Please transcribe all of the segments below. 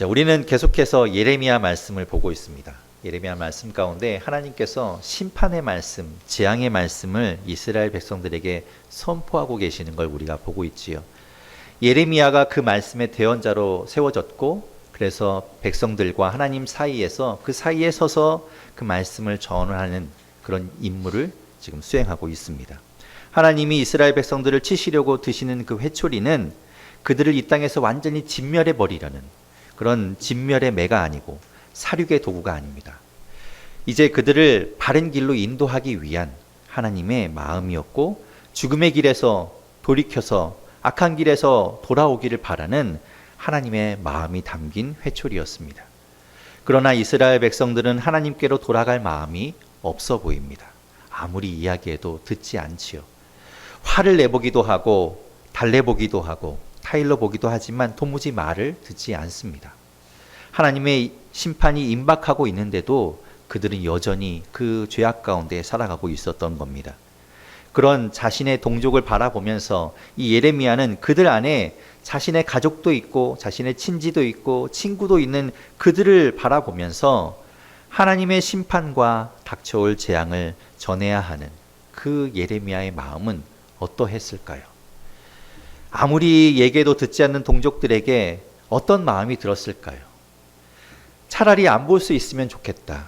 자, 우리는 계속해서 예레미야 말씀을 보고 있습니다. 예레미야 말씀 가운데 하나님께서 심판의 말씀, 재앙의 말씀을 이스라엘 백성들에게 선포하고 계시는 걸 우리가 보고 있지요. 예레미야가 그 말씀의 대언자로 세워졌고, 그래서 백성들과 하나님 사이에서 그 사이에 서서 그 말씀을 전하는 그런 임무를 지금 수행하고 있습니다. 하나님이 이스라엘 백성들을 치시려고 드시는 그 회초리는 그들을 이 땅에서 완전히 진멸해 버리려는 그런 진멸의 매가 아니고 살육의 도구가 아닙니다. 이제 그들을 바른 길로 인도하기 위한 하나님의 마음이었고, 죽음의 길에서 돌이켜서 악한 길에서 돌아오기를 바라는 하나님의 마음이 담긴 회초리였습니다. 그러나 이스라엘 백성들은 하나님께로 돌아갈 마음이 없어 보입니다. 아무리 이야기해도 듣지 않지요. 화를 내보기도 하고 달래보기도 하고 타일러 보기도 하지만 도무지 말을 듣지 않습니다. 하나님의 심판이 임박하고 있는데도 그들은 여전히 그 죄악 가운데 살아가고 있었던 겁니다. 그런 자신의 동족을 바라보면서 이 예레미야는 그들 안에 자신의 가족도 있고 자신의 친지도 있고 친구도 있는 그들을 바라보면서 하나님의 심판과 닥쳐올 재앙을 전해야 하는 그 예레미야의 마음은 어떠했을까요? 아무리 얘기해도 듣지 않는 동족들에게 어떤 마음이 들었을까요? 차라리 안 볼 수 있으면 좋겠다.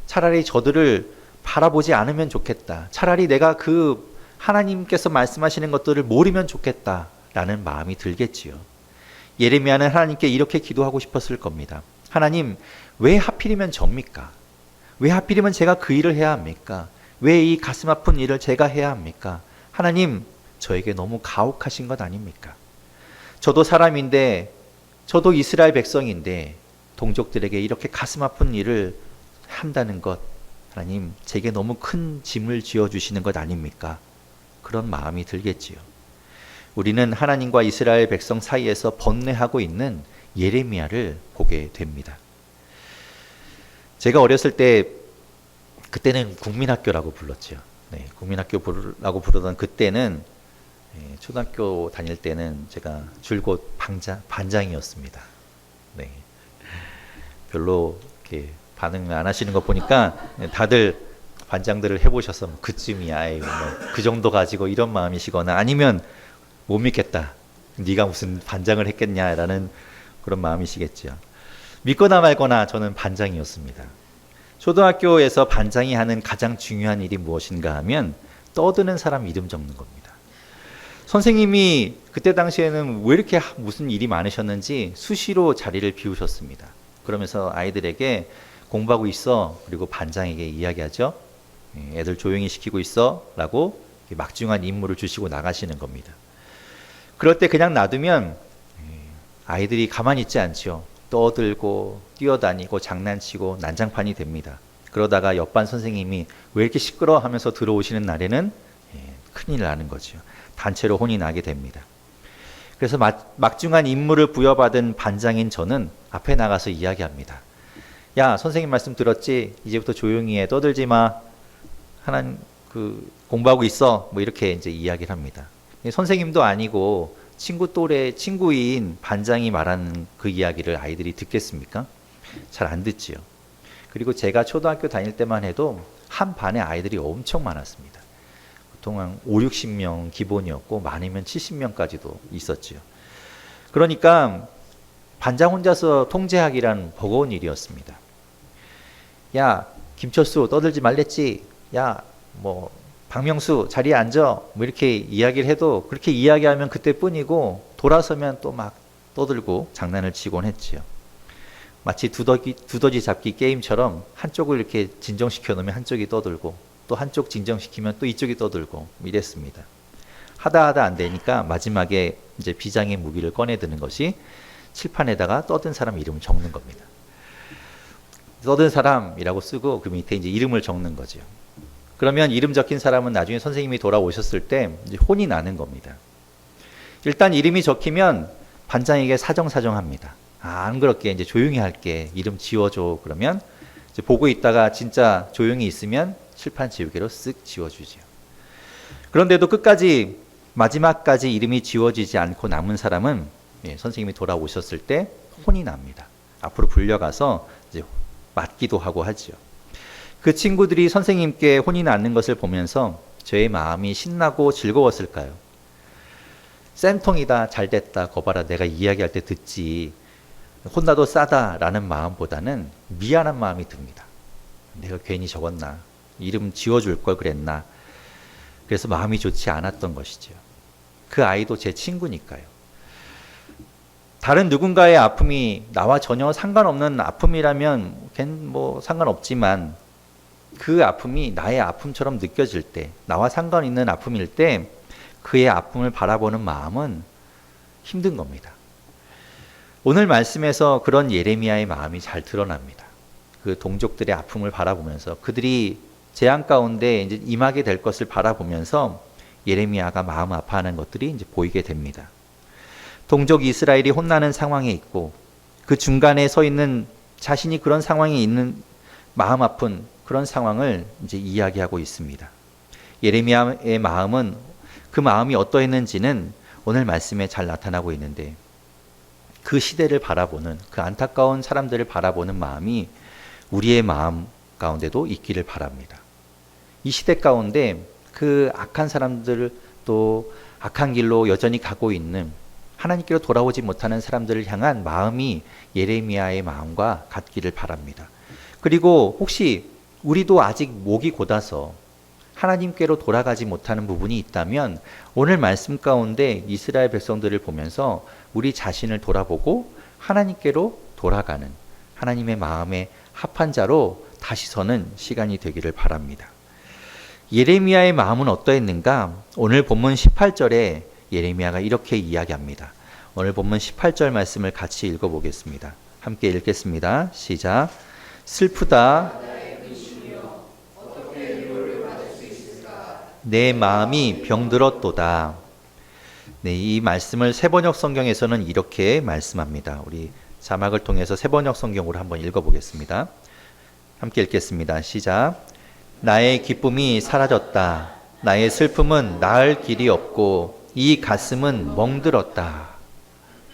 차라리 저들을 바라보지 않으면 좋겠다. 차라리 내가 그 하나님께서 말씀하시는 것들을 모르면 좋겠다 라는 마음이 들겠지요. 예레미야는 하나님께 이렇게 기도하고 싶었을 겁니다. 하나님, 왜 하필이면 접니까? 왜 하필이면 제가 그 일을 해야 합니까? 왜 이 가슴 아픈 일을 제가 해야 합니까? 하나님, 저에게 너무 가혹하신 것 아닙니까? 저도 사람인데, 저도 이스라엘 백성인데 동족들에게 이렇게 가슴 아픈 일을 한다는 것, 하나님, 제게 너무 큰 짐을 지어주시는 것 아닙니까? 그런 마음이 들겠지요. 우리는 하나님과 이스라엘 백성 사이에서 번뇌하고 있는 예레미야를 보게 됩니다. 제가 어렸을 때, 그때는 국민학교라고 불렀죠. 네, 국민학교라고 부르던 그때는, 초등학교 다닐 때는 제가 줄곧 반장이었습니다. 네. 별로 이렇게 반응 안 하시는 거 보니까 다들 반장들을 해보셔서 그쯤이야, 그 정도 가지고 이런 마음이시거나 아니면 못 믿겠다, 네가 무슨 반장을 했겠냐라는 그런 마음이시겠죠. 믿거나 말거나 저는 반장이었습니다. 초등학교에서 반장이 하는 가장 중요한 일이 무엇인가 하면 떠드는 사람 이름 적는 겁니다. 선생님이 그때 당시에는 왜 이렇게 무슨 일이 많으셨는지 수시로 자리를 비우셨습니다. 그러면서 아이들에게 공부하고 있어, 그리고 반장에게 이야기하죠. 애들 조용히 시키고 있어 라고 막중한 임무를 주시고 나가시는 겁니다. 그럴 때 그냥 놔두면 아이들이 가만히 있지 않죠. 떠들고 뛰어다니고 장난치고 난장판이 됩니다. 그러다가 옆반 선생님이 왜 이렇게 시끄러워 하면서 들어오시는 날에는 큰일 나는 거죠. 단체로 혼이 나게 됩니다. 그래서 막중한 임무를 부여받은 반장인 저는 앞에 나가서 이야기합니다. 야, 선생님 말씀 들었지? 이제부터 조용히 해. 떠들지 마. 하나님 공부하고 있어. 뭐 이렇게 이제 이야기를 합니다. 선생님도 아니고 친구 또래, 친구인 반장이 말하는 그 이야기를 아이들이 듣겠습니까? 잘 안 듣지요. 그리고 제가 초등학교 다닐 때만 해도 한 반에 아이들이 엄청 많았습니다. 보통 한 5, 60명 기본이었고 많으면 70명까지도 있었지요. 그러니까 반장 혼자서 통제하기란 버거운 일이었습니다. 야, 김철수 떠들지 말랬지? 야, 뭐 박명수 자리에 앉아. 뭐 이렇게 이야기를 해도 그렇게 이야기하면 그때뿐이고 돌아서면 또 막 떠들고 장난을 치곤 했지요. 마치 두더지 잡기 게임처럼 한쪽을 이렇게 진정시켜 놓으면 한쪽이 떠들고 또 한쪽 진정시키면 또 이쪽이 떠들고 이랬습니다. 하다 안 되니까 마지막에 이제 비장의 무기를 꺼내 드는 것이 칠판에다가 떠든 사람 이름을 적는 겁니다. 떠든 사람이라고 쓰고 그 밑에 이제 이름을 적는 거죠. 그러면 이름 적힌 사람은 나중에 선생님이 돌아오셨을 때 이제 혼이 나는 겁니다. 일단 이름이 적히면 반장에게 사정합니다. 안 그렇게 이제 조용히 할게. 이름 지워줘. 그러면 이제 보고 있다가 진짜 조용히 있으면 칠판 지우개로 쓱 지워주죠. 그런데도 끝까지 마지막까지 이름이 지워지지 않고 남은 사람은 선생님이 돌아오셨을 때 혼이 납니다. 앞으로 불려가서 이제 맞기도 하고 하죠. 그 친구들이 선생님께 혼이 나는 것을 보면서 저의 마음이 신나고 즐거웠을까요? 쌤통이다, 잘됐다, 거봐라, 내가 이야기할 때 듣지, 혼나도 싸다라는 마음보다는 미안한 마음이 듭니다. 내가 괜히 적었나, 이름 지워줄 걸 그랬나, 그래서 마음이 좋지 않았던 것이죠. 그 아이도 제 친구니까요. 다른 누군가의 아픔이 나와 전혀 상관없는 아픔이라면 뭐 상관없지만, 그 아픔이 나의 아픔처럼 느껴질 때, 나와 상관 있는 아픔일 때 그의 아픔을 바라보는 마음은 힘든 겁니다. 오늘 말씀에서 그런 예레미야의 마음이 잘 드러납니다. 그 동족들의 아픔을 바라보면서 그들이 재앙 가운데 이제 임하게 될 것을 바라보면서 예레미야가 마음 아파하는 것들이 이제 보이게 됩니다. 동족 이스라엘이 혼나는 상황에 있고 그 중간에 서 있는 자신이 그런 상황에 있는 마음 아픈 그런 상황을 이제 이야기하고 있습니다. 예레미야의 마음은 그 마음이 어떠했는지는 오늘 말씀에 잘 나타나고 있는데 그 시대를 바라보는 그 안타까운 사람들을 바라보는 마음이 우리의 마음 가운데도 있기를 바랍니다. 이 시대 가운데 그 악한 사람들 또 악한 길로 여전히 가고 있는 하나님께로 돌아오지 못하는 사람들을 향한 마음이 예레미야의 마음과 같기를 바랍니다. 그리고 혹시 우리도 아직 목이 곧아서 하나님께로 돌아가지 못하는 부분이 있다면 오늘 말씀 가운데 이스라엘 백성들을 보면서 우리 자신을 돌아보고 하나님께로 돌아가는 하나님의 마음에 합한 자로 다시 서는 시간이 되기를 바랍니다. 예레미야의 마음은 어떠했는가? 오늘 본문 18절에 예레미야가 이렇게 이야기합니다. 오늘 본문 18절 말씀을 같이 읽어보겠습니다. 함께 읽겠습니다. 시작. 슬프다. 내 마음이 병들었도다. 네, 이 말씀을 새번역 성경에서는 이렇게 말씀합니다. 우리 자막을 통해서 새번역 성경으로 한번 읽어보겠습니다. 함께 읽겠습니다. 시작. 나의 기쁨이 사라졌다. 나의 슬픔은 나을 길이 없고 이 가슴은 멍들었다.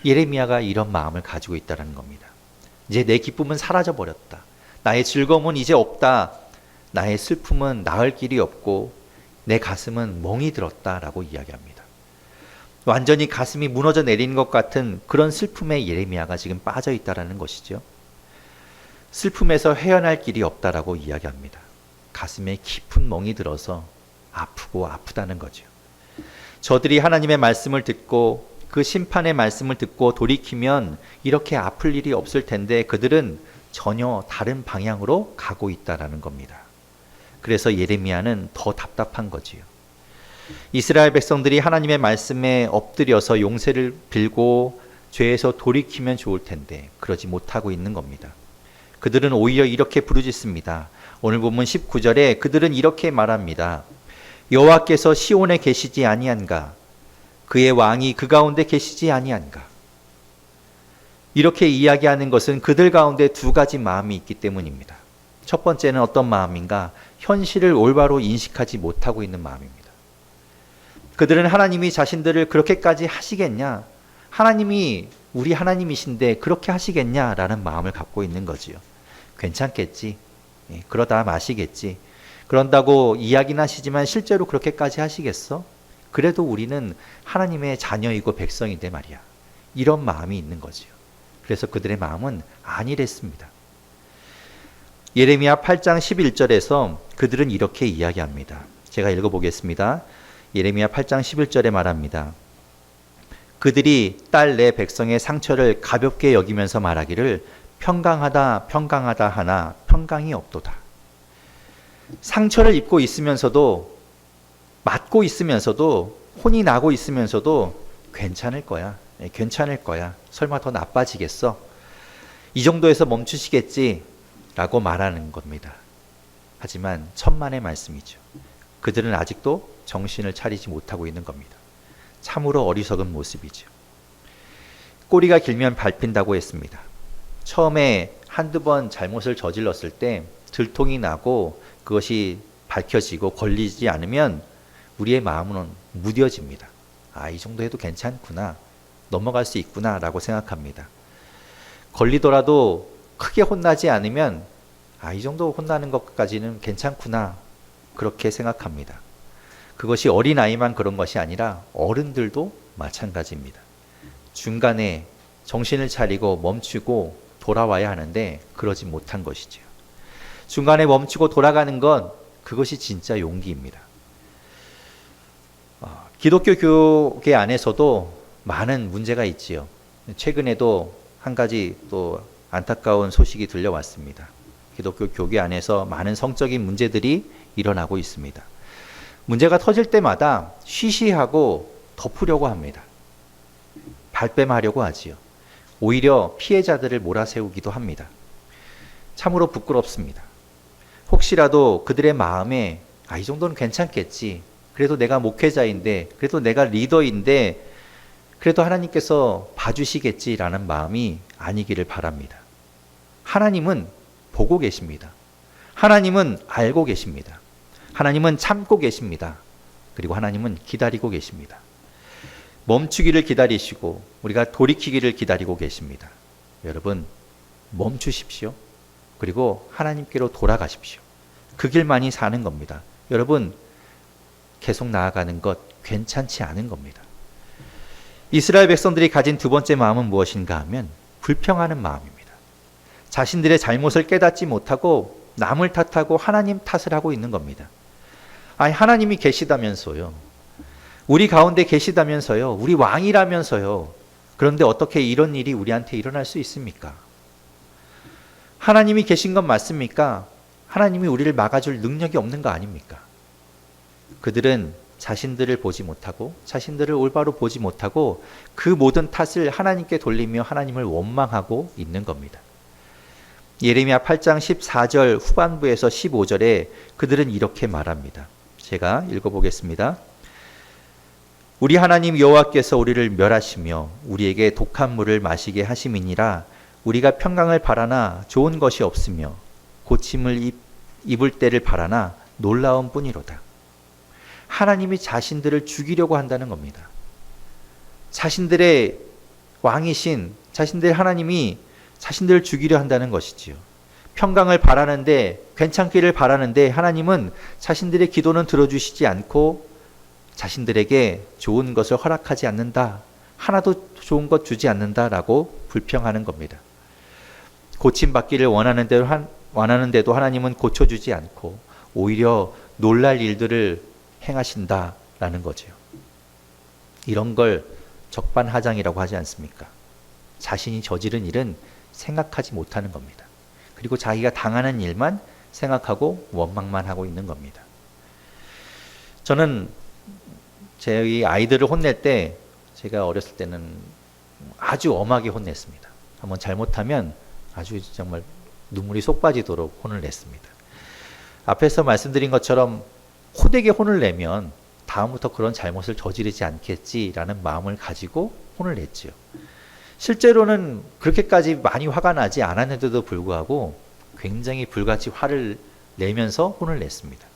예레미야가 이런 마음을 가지고 있다는 겁니다. 이제 내 기쁨은 사라져 버렸다. 나의 즐거움은 이제 없다. 나의 슬픔은 나을 길이 없고 내 가슴은 멍이 들었다라고 이야기합니다. 완전히 가슴이 무너져 내리는 것 같은 그런 슬픔에 예레미야가 지금 빠져 있다는 것이죠. 슬픔에서 헤어날 길이 없다라고 이야기합니다. 가슴에 깊은 멍이 들어서 아프고 아프다는 거죠. 저들이 하나님의 말씀을 듣고 그 심판의 말씀을 듣고 돌이키면 이렇게 아플 일이 없을 텐데 그들은 전혀 다른 방향으로 가고 있다는 겁니다. 그래서 예레미야는 더 답답한 거지요. 이스라엘 백성들이 하나님의 말씀에 엎드려서 용서를 빌고 죄에서 돌이키면 좋을 텐데 그러지 못하고 있는 겁니다. 그들은 오히려 이렇게 부르짖습니다. 오늘 본문 19절에 그들은 이렇게 말합니다. 여호와께서 시온에 계시지 아니한가? 그의 왕이 그 가운데 계시지 아니한가? 이렇게 이야기하는 것은 그들 가운데 두 가지 마음이 있기 때문입니다. 첫 번째는 어떤 마음인가? 현실을 올바로 인식하지 못하고 있는 마음입니다. 그들은 하나님이 자신들을 그렇게까지 하시겠냐? 하나님이 우리 하나님이신데 그렇게 하시겠냐라는 마음을 갖고 있는 거지요. 괜찮겠지. 그러다 마시겠지. 그런다고 이야기는 하시지만 실제로 그렇게까지 하시겠어? 그래도 우리는 하나님의 자녀이고 백성인데 말이야. 이런 마음이 있는 거지요. 그래서 그들의 마음은 아니랬습니다. 예레미야 8장 11절에서 그들은 이렇게 이야기합니다. 제가 읽어보겠습니다. 예레미야 8장 11절에 말합니다. 그들이 딸 내 백성의 상처를 가볍게 여기면서 말하기를 평강하다 평강하다 하나 평강이 없도다. 상처를 입고 있으면서도 맞고 있으면서도 혼이 나고 있으면서도 괜찮을 거야. 괜찮을 거야. 설마 더 나빠지겠어? 이 정도에서 멈추시겠지? 라고 말하는 겁니다. 하지만 천만의 말씀이죠. 그들은 아직도 정신을 차리지 못하고 있는 겁니다. 참으로 어리석은 모습이죠. 꼬리가 길면 밟힌다고 했습니다. 처음에 한두 번 잘못을 저질렀을 때 들통이 나고 그것이 밝혀지고 걸리지 않으면 우리의 마음은 무뎌집니다. 아, 이 정도 해도 괜찮구나. 넘어갈 수 있구나 라고 생각합니다. 걸리더라도 크게 혼나지 않으면 이 정도 혼나는 것까지는 괜찮구나, 그렇게 생각합니다. 그것이 어린아이만 그런 것이 아니라 어른들도 마찬가지입니다. 중간에 정신을 차리고 멈추고 돌아와야 하는데 그러지 못한 것이죠. 중간에 멈추고 돌아가는 것, 그것이 진짜 용기입니다. 기독교 교계 안에서도 많은 문제가 있지요. 최근에도 한 가지 또 안타까운 소식이 들려왔습니다. 기독교 교계 안에서 많은 성적인 문제들이 일어나고 있습니다. 문제가 터질 때마다 쉬쉬하고 덮으려고 합니다. 발뺌하려고 하지요. 오히려 피해자들을 몰아세우기도 합니다. 참으로 부끄럽습니다. 혹시라도 그들의 마음에 이 정도는 괜찮겠지, 그래도 내가 목회자인데, 그래도 내가 리더인데, 그래도 하나님께서 봐주시겠지라는 마음이 아니기를 바랍니다. 하나님은 보고 계십니다. 하나님은 알고 계십니다. 하나님은 참고 계십니다. 그리고 하나님은 기다리고 계십니다. 멈추기를 기다리시고 우리가 돌이키기를 기다리고 계십니다. 여러분, 멈추십시오. 그리고 하나님께로 돌아가십시오. 그 길만이 사는 겁니다. 여러분, 계속 나아가는 것 괜찮지 않은 겁니다. 이스라엘 백성들이 가진 두 번째 마음은 무엇인가 하면 불평하는 마음입니다. 자신들의 잘못을 깨닫지 못하고 남을 탓하고 하나님 탓을 하고 있는 겁니다. 하나님이 계시다면서요. 우리 가운데 계시다면서요. 우리 왕이라면서요. 그런데 어떻게 이런 일이 우리한테 일어날 수 있습니까? 하나님이 계신 건 맞습니까? 하나님이 우리를 막아줄 능력이 없는 거 아닙니까? 그들은 자신들을 보지 못하고 자신들을 올바로 보지 못하고 그 모든 탓을 하나님께 돌리며 하나님을 원망하고 있는 겁니다. 예레미야 8장 14절 후반부에서 15절에 그들은 이렇게 말합니다. 제가 읽어보겠습니다. 우리 하나님 여호와께서 우리를 멸하시며 우리에게 독한 물을 마시게 하심이니라. 우리가 평강을 바라나 좋은 것이 없으며 고침을 입을 때를 바라나 놀라운 뿐이로다. 하나님이 자신들을 죽이려고 한다는 겁니다. 자신들의 왕이신 자신들 하나님이 자신들을 죽이려 한다는 것이지요. 평강을 바라는데, 괜찮기를 바라는데 하나님은 자신들의 기도는 들어주시지 않고 자신들에게 좋은 것을 허락하지 않는다. 하나도 좋은 것 주지 않는다라고 불평하는 겁니다. 고침받기를 원하는데도 하나님은 고쳐주지 않고 오히려 놀랄 일들을 행하신다라는 거죠. 이런 걸 적반하장이라고 하지 않습니까? 자신이 저지른 일은 생각하지 못하는 겁니다. 그리고 자기가 당하는 일만 생각하고 원망만 하고 있는 겁니다. 저는 제 아이들을 혼낼 때, 제가 어렸을 때는 아주 엄하게 혼냈습니다. 한번 잘못하면 아주 정말 눈물이 쏙 빠지도록 혼을 냈습니다. 앞에서 말씀드린 것처럼 호되게 혼을 내면 다음부터 그런 잘못을 저지르지 않겠지라는 마음을 가지고 혼을 냈지요. 실제로는 그렇게까지 많이 화가 나지 않았는데도 불구하고 굉장히 불같이 화를 내면서 혼을 냈습니다.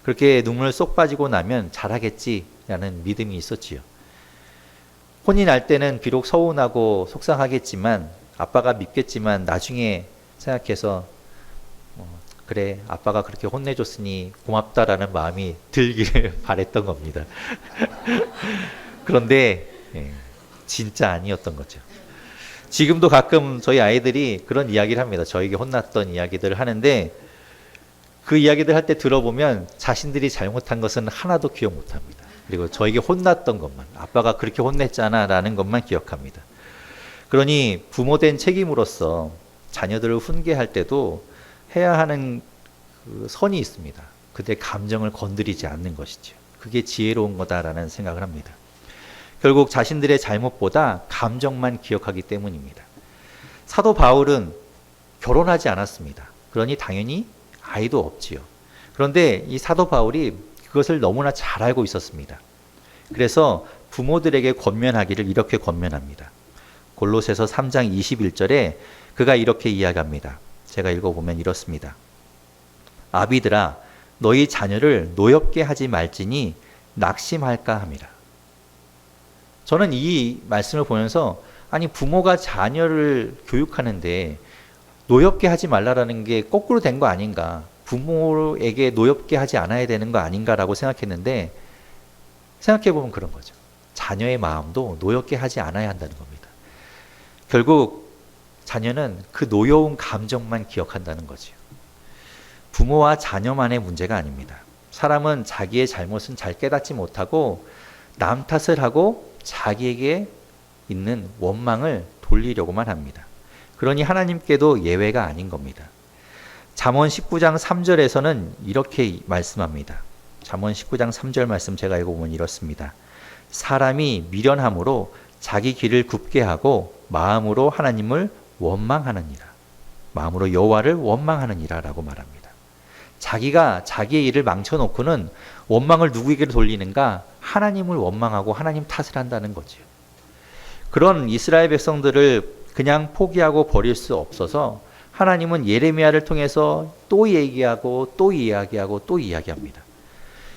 그렇게 눈물 쏙 빠지고 나면 잘하겠지라는 믿음이 있었지요. 혼이 날 때는 비록 서운하고 속상하겠지만, 아빠가 밉겠지만 나중에 생각해서 그래, 아빠가 그렇게 혼내줬으니 고맙다라는 마음이 들기를 바랬던 겁니다. 그런데 진짜 아니었던 거죠. 지금도 가끔 저희 아이들이 그런 이야기를 합니다. 저에게 혼났던 이야기들을 하는데, 그 이야기들 할 때 들어보면 자신들이 잘못한 것은 하나도 기억 못합니다. 그리고 저에게 혼났던 것만, 아빠가 그렇게 혼냈잖아 라는 것만 기억합니다. 그러니 부모된 책임으로서 자녀들을 훈계할 때도 해야 하는 그 선이 있습니다. 그들의 감정을 건드리지 않는 것이죠. 그게 지혜로운 거다라는 생각을 합니다. 결국 자신들의 잘못보다 감정만 기억하기 때문입니다. 사도 바울은 결혼하지 않았습니다. 그러니 당연히 아이도 없지요. 그런데 이 사도 바울이 그것을 너무나 잘 알고 있었습니다. 그래서 부모들에게 권면하기를 이렇게 권면합니다. 골로새서 3장 21절에 그가 이렇게 이야기합니다. 제가 읽어보면 이렇습니다. 아비들아, 너희 자녀를 노엽게 하지 말지니 낙심할까 함이라. 저는 이 말씀을 보면서 아니 부모가 자녀를 교육하는데 노엽게 하지 말라라는 게 거꾸로 된 거 아닌가? 부모에게 노엽게 하지 않아야 되는 거 아닌가라고 생각했는데 생각해보면 그런 거죠. 자녀의 마음도 노엽게 하지 않아야 한다는 겁니다. 결국 자녀는 그 노여운 감정만 기억한다는 거죠. 부모와 자녀만의 문제가 아닙니다. 사람은 자기의 잘못은 잘 깨닫지 못하고 남 탓을 하고 자기에게 있는 원망을 돌리려고만 합니다. 그러니 하나님께도 예외가 아닌 겁니다. 잠언 19장 3절에서는 이렇게 말씀합니다. 잠언 19장 3절 말씀 제가 읽어보면 이렇습니다. 사람이 미련함으로 자기 길을 굽게 하고 마음으로 하나님을 원망하느니라. 마음으로 여호와를 원망하느니라 라고 말합니다. 자기가 자기의 일을 망쳐놓고는 원망을 누구에게 돌리는가? 하나님을 원망하고 하나님 탓을 한다는 거죠. 그런 이스라엘 백성들을 그냥 포기하고 버릴 수 없어서 하나님은 예레미야를 통해서 또 얘기하고 또 이야기하고 또 이야기합니다.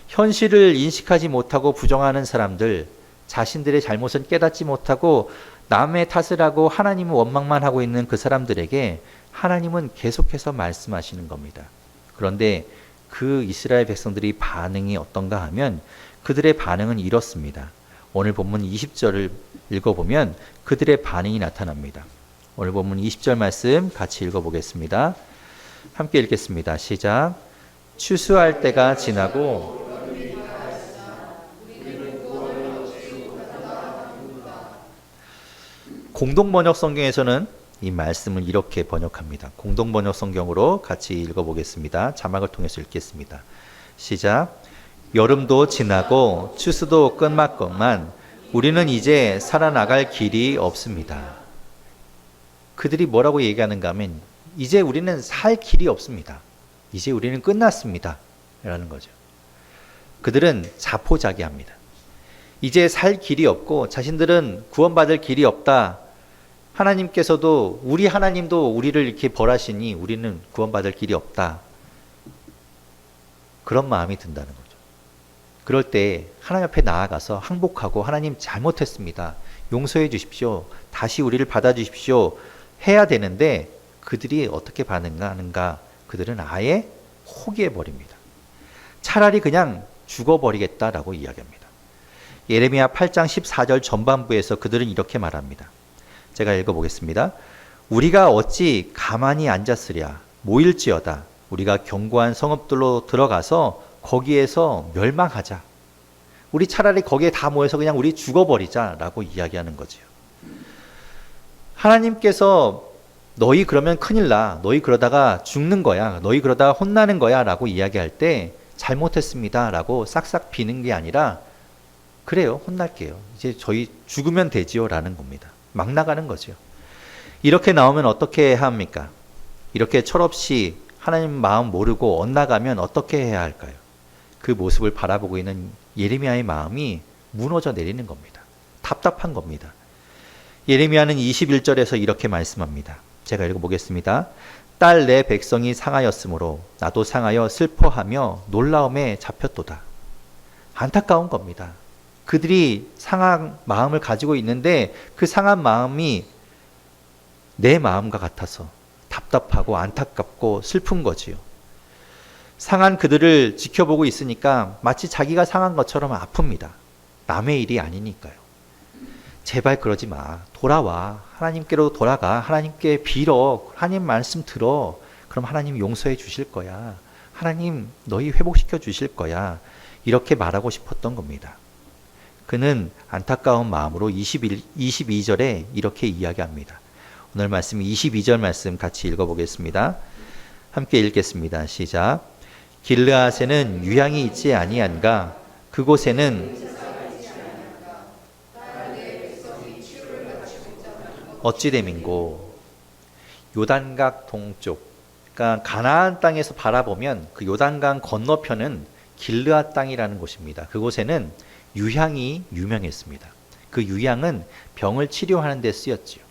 현실을 인식하지 못하고 부정하는 사람들, 자신들의 잘못은 깨닫지 못하고 남의 탓을 하고 하나님을 원망만 하고 있는 그 사람들에게 하나님은 계속해서 말씀하시는 겁니다. 그런데 그 이스라엘 백성들이 반응이 어떤가 하면 그들의 반응은 이렇습니다. 오늘 본문 20절을 읽어보면 그들의 반응이 나타납니다. 오늘 본문 20절 말씀 같이 읽어보겠습니다. 함께 읽겠습니다. 시작. 추수할 때가 지나고 공동번역 성경에서는 이 말씀을 이렇게 번역합니다. 공동번역 성경으로 같이 읽어보겠습니다. 자막을 통해서 읽겠습니다. 시작. 여름도 지나고 추수도 끝났건만 우리는 이제 살아나갈 길이 없습니다. 그들이 뭐라고 얘기하는가 하면 이제 우리는 살 길이 없습니다. 이제 우리는 끝났습니다. 라는 거죠. 그들은 자포자기합니다. 이제 살 길이 없고 자신들은 구원받을 길이 없다. 하나님께서도 우리 하나님도 우리를 이렇게 벌하시니 우리는 구원받을 길이 없다. 그런 마음이 든다는 거죠. 그럴 때 하나님 앞에 나아가서 항복하고 하나님 잘못했습니다. 용서해 주십시오. 다시 우리를 받아주십시오. 해야 되는데 그들이 어떻게 반응하는가? 그들은 아예 포기해버립니다. 차라리 그냥 죽어버리겠다라고 이야기합니다. 예레미야 8장 14절 전반부에서 그들은 이렇게 말합니다. 제가 읽어보겠습니다. 우리가 어찌 가만히 앉았으랴 모일지어다. 우리가 견고한 성읍들로 들어가서 거기에서 멸망하자. 우리 차라리 거기에 다 모여서 그냥 우리 죽어버리자라고 이야기하는 거지요. 하나님께서 너희 그러면 큰일 나. 너희 그러다가 죽는 거야. 너희 그러다가 혼나는 거야 라고 이야기할 때 잘못했습니다 라고 싹싹 비는 게 아니라 그래요. 혼날게요. 이제 저희 죽으면 되지요 라는 겁니다. 막 나가는 거죠. 이렇게 나오면 어떻게 해야 합니까? 이렇게 철없이 하나님 마음 모르고 엇나가면 어떻게 해야 할까요? 그 모습을 바라보고 있는 예레미야의 마음이 무너져 내리는 겁니다. 답답한 겁니다. 예레미야는 21절에서 이렇게 말씀합니다. 제가 읽어보겠습니다. 딸 내 백성이 상하였으므로 나도 상하여 슬퍼하며 놀라움에 잡혔도다. 안타까운 겁니다. 그들이 상한 마음을 가지고 있는데 그 상한 마음이 내 마음과 같아서 답답하고 안타깝고 슬픈 거지요. 상한 그들을 지켜보고 있으니까 마치 자기가 상한 것처럼 아픕니다. 남의 일이 아니니까요. 제발 그러지 마. 돌아와. 하나님께로 돌아가. 하나님께 빌어. 하나님 말씀 들어. 그럼 하나님 용서해 주실 거야. 하나님 너희 회복시켜 주실 거야. 이렇게 말하고 싶었던 겁니다. 그는 안타까운 마음으로 22절에 이렇게 이야기합니다. 오늘 말씀 22절 말씀 같이 읽어보겠습니다. 함께 읽겠습니다. 시작. 길르앗에는 유향이 있지 아니한가? 그곳에는 어찌 됨인고? 요단강 동쪽, 그러니까 가나안 땅에서 바라보면 그 요단강 건너편은 길르앗 땅이라는 곳입니다. 그곳에는 유향이 유명했습니다. 그 유향은 병을 치료하는 데 쓰였지요.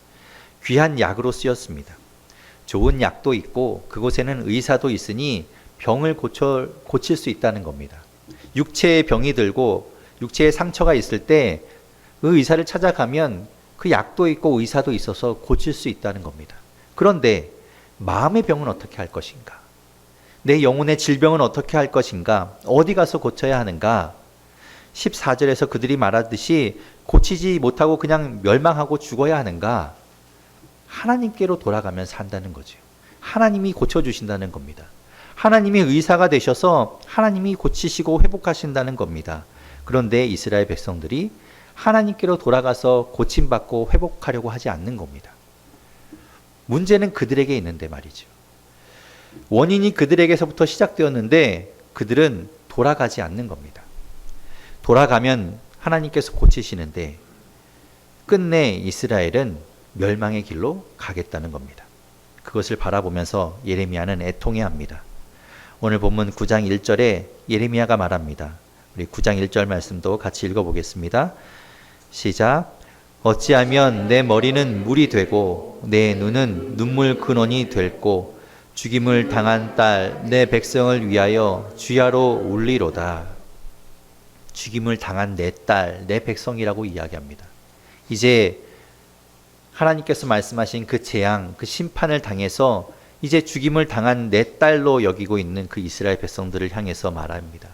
귀한 약으로 쓰였습니다. 좋은 약도 있고 그곳에는 의사도 있으니 병을 고칠 수 있다는 겁니다. 육체에 병이 들고 육체에 상처가 있을 때 그 의사를 찾아가면 그 약도 있고 의사도 있어서 고칠 수 있다는 겁니다. 그런데 마음의 병은 어떻게 할 것인가? 내 영혼의 질병은 어떻게 할 것인가? 어디 가서 고쳐야 하는가? 14절에서 그들이 말하듯이 고치지 못하고 그냥 멸망하고 죽어야 하는가? 하나님께로 돌아가면 산다는 거죠. 하나님이 고쳐주신다는 겁니다. 하나님이 의사가 되셔서 하나님이 고치시고 회복하신다는 겁니다. 그런데 이스라엘 백성들이 하나님께로 돌아가서 고침받고 회복하려고 하지 않는 겁니다. 문제는 그들에게 있는데 말이죠. 원인이 그들에게서부터 시작되었는데 그들은 돌아가지 않는 겁니다. 돌아가면 하나님께서 고치시는데 끝내 이스라엘은 멸망의 길로 가겠다는 겁니다. 그것을 바라보면서 예레미야는 애통해합니다. 오늘 본문 9장 1절에 예레미야가 말합니다. 우리 9장 1절 말씀도 같이 읽어보겠습니다. 시작. 어찌하면 내 머리는 물이 되고 내 눈은 눈물 근원이 될고 죽임을 당한 딸 내 백성을 위하여 주야로 울리로다. 죽임을 당한 내 딸, 내 백성이라고 이야기합니다. 이제 하나님께서 말씀하신 그 재앙, 그 심판을 당해서 이제 죽임을 당한 내 딸로 여기고 있는 그 이스라엘 백성들을 향해서 말합니다.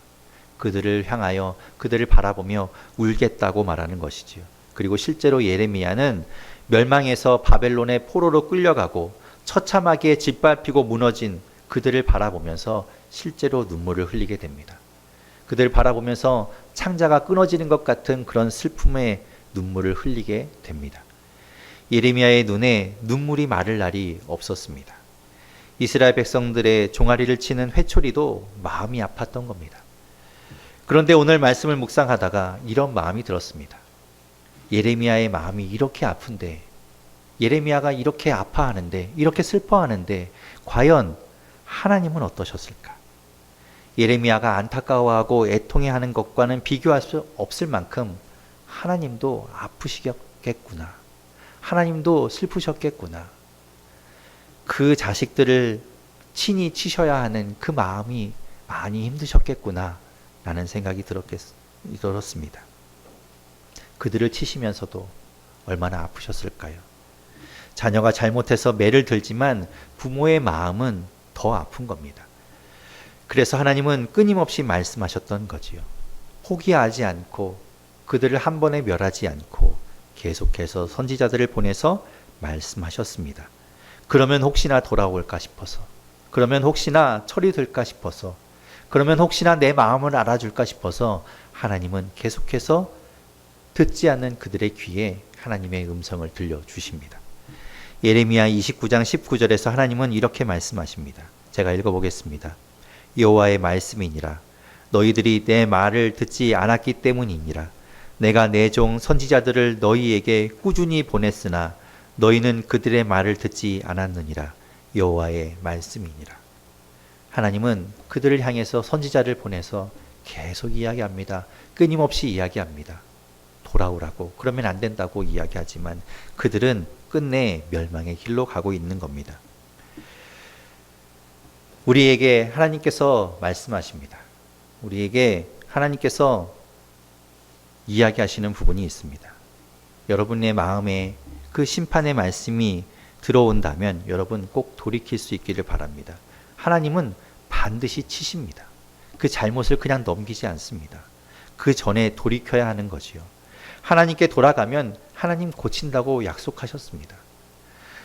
그들을 향하여 그들을 바라보며 울겠다고 말하는 것이지요. 그리고 실제로 예레미야는 멸망해서 바벨론의 포로로 끌려가고 처참하게 짓밟히고 무너진 그들을 바라보면서 실제로 눈물을 흘리게 됩니다. 그들을 바라보면서 창자가 끊어지는 것 같은 그런 슬픔의 눈물을 흘리게 됩니다. 예레미야의 눈에 눈물이 마를 날이 없었습니다. 이스라엘 백성들의 종아리를 치는 회초리도 마음이 아팠던 겁니다. 그런데 오늘 말씀을 묵상하다가 이런 마음이 들었습니다. 예레미야의 마음이 이렇게 아픈데, 예레미야가 이렇게 아파하는데, 이렇게 슬퍼하는데 과연 하나님은 어떠셨을까? 예레미야가 안타까워하고 애통해하는 것과는 비교할 수 없을 만큼 하나님도 아프시겠구나. 하나님도 슬프셨겠구나. 그 자식들을 친히 치셔야 하는 그 마음이 많이 힘드셨겠구나 라는 생각이 들었습니다. 그들을 치시면서도 얼마나 아프셨을까요? 자녀가 잘못해서 매를 들지만 부모의 마음은 더 아픈 겁니다. 그래서 하나님은 끊임없이 말씀하셨던 거지요. 포기하지 않고 그들을 한 번에 멸하지 않고 계속해서 선지자들을 보내서 말씀하셨습니다. 그러면 혹시나 돌아올까 싶어서, 그러면 혹시나 처리될까 싶어서, 그러면 혹시나 내 마음을 알아줄까 싶어서 하나님은 계속해서 듣지 않는 그들의 귀에 하나님의 음성을 들려주십니다. 예레미야 29장 19절에서 하나님은 이렇게 말씀하십니다. 제가 읽어보겠습니다. 여호와의 말씀이니라. 너희들이 내 말을 듣지 않았기 때문이니라. 내가 내 종 선지자들을 너희에게 꾸준히 보냈으나 너희는 그들의 말을 듣지 않았느니라. 여호와의 말씀이니라. 하나님은 그들을 향해서 선지자를 보내서 계속 이야기합니다. 끊임없이 이야기합니다. 돌아오라고, 그러면 안 된다고 이야기하지만 그들은 끝내 멸망의 길로 가고 있는 겁니다. 우리에게 하나님께서 말씀하십니다. 우리에게 하나님께서 이야기하시는 부분이 있습니다. 여러분의 마음에 그 심판의 말씀이 들어온다면 여러분 꼭 돌이킬 수 있기를 바랍니다. 하나님은 반드시 치십니다. 그 잘못을 그냥 넘기지 않습니다. 그 전에 돌이켜야 하는 거지요. 하나님께 돌아가면 하나님 고친다고 약속하셨습니다.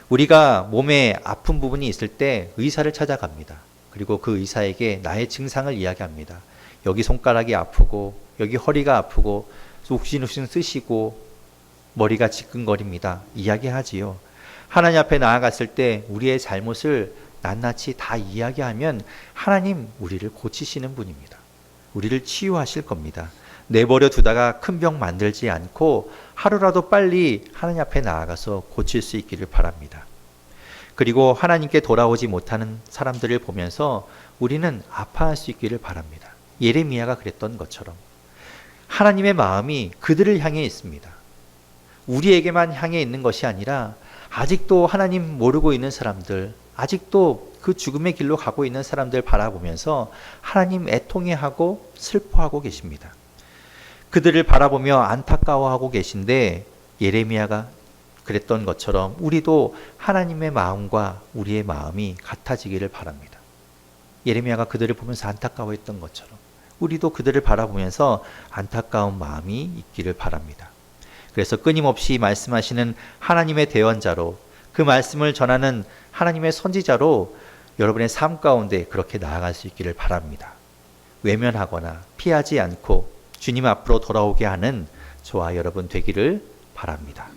우리가 몸에 아픈 부분이 있을 때 의사를 찾아갑니다. 그리고 그 의사에게 나의 증상을 이야기합니다. 여기 손가락이 아프고 여기 허리가 아프고 욱신욱신 쓰시고 머리가 지끈거립니다. 이야기하지요. 하나님 앞에 나아갔을 때 우리의 잘못을 낱낱이 다 이야기하면 하나님 우리를 고치시는 분입니다. 우리를 치유하실 겁니다. 내버려 두다가 큰 병 만들지 않고 하루라도 빨리 하나님 앞에 나아가서 고칠 수 있기를 바랍니다. 그리고 하나님께 돌아오지 못하는 사람들을 보면서 우리는 아파할 수 있기를 바랍니다. 예레미야가 그랬던 것처럼 하나님의 마음이 그들을 향해 있습니다. 우리에게만 향해 있는 것이 아니라 아직도 하나님 모르고 있는 사람들, 아직도 그 죽음의 길로 가고 있는 사람들 바라보면서 하나님 애통해하고 슬퍼하고 계십니다. 그들을 바라보며 안타까워하고 계신데 예레미야가 그랬던 것처럼 우리도 하나님의 마음과 우리의 마음이 같아지기를 바랍니다. 예레미야가 그들을 보면서 안타까워했던 것처럼 우리도 그들을 바라보면서 안타까운 마음이 있기를 바랍니다. 그래서 끊임없이 말씀하시는 하나님의 대언자로, 그 말씀을 전하는 하나님의 선지자로 여러분의 삶 가운데 그렇게 나아갈 수 있기를 바랍니다. 외면하거나 피하지 않고 주님 앞으로 돌아오게 하는 저와 여러분 되기를 바랍니다.